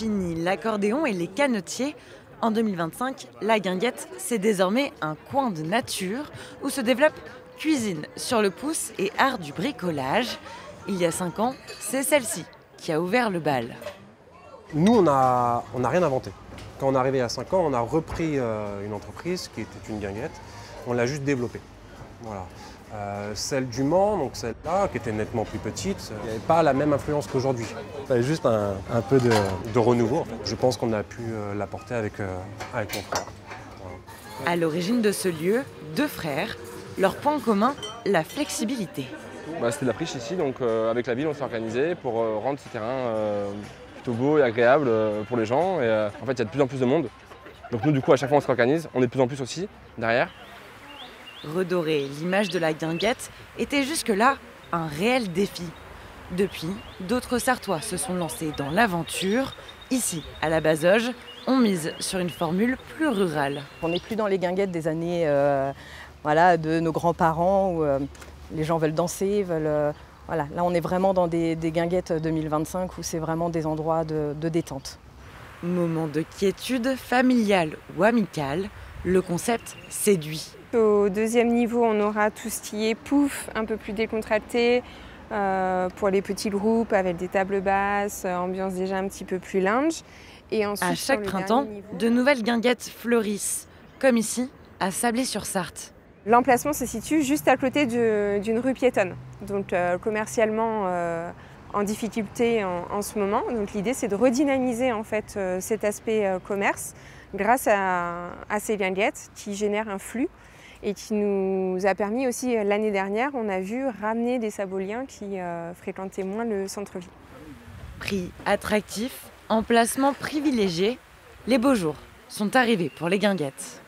Fini l'accordéon et les canotiers. En 2025, la Guinguette, c'est désormais un coin de nature où se développe cuisine sur le pouce et art du bricolage. Il y a 5 ans, c'est celle-ci qui a ouvert le bal. Nous, on n'a rien inventé. Quand on est arrivé à 5 ans, on a repris une entreprise qui était une guinguette. On l'a juste développée. Voilà. Celle du Mans, donc celle-là, qui était nettement plus petite, il n'y avait pas la même influence qu'aujourd'hui. Il fallait juste un peu de renouveau. En fait. Je pense qu'on a pu l'apporter avec mon frère. Voilà. À l'origine de ce lieu, 2 frères. Leur point commun, la flexibilité. C'était de la friche ici, donc avec la ville, on s'est organisé pour rendre ce terrain plutôt beau et agréable pour les gens. Et en fait, il y a de plus en plus de monde. Donc nous, du coup, à chaque fois, on s'organise. On est de plus en plus aussi derrière. Redorer l'image de la Guinguette était jusque-là un réel défi. Depuis, d'autres Sartois se sont lancés dans l'aventure. Ici, à la Bazoge, on mise sur une formule plus rurale. On n'est plus dans les guinguettes des années de nos grands-parents où les gens veulent danser, voilà. Là, on est vraiment dans des guinguettes 2025 où c'est vraiment des endroits de détente. Moment de quiétude familiale ou amicale, le concept séduit. Au deuxième niveau, on aura tout ce qui est pouf, un peu plus décontracté, pour les petits groupes avec des tables basses, ambiance déjà un petit peu plus lounge. Et ensuite, à chaque printemps, de nouvelles guinguettes fleurissent, comme ici, à Sablé-sur-Sarthe. L'emplacement se situe juste à côté d'une rue piétonne, donc commercialement en difficulté en ce moment. Donc l'idée, c'est de redynamiser en fait cet aspect commerce grâce à ces guinguettes qui génèrent un flux et qui nous a permis aussi, l'année dernière, on a vu ramener des Saboliens qui fréquentaient moins le centre-ville. Prix attractif, emplacement privilégié, les beaux jours sont arrivés pour les guinguettes.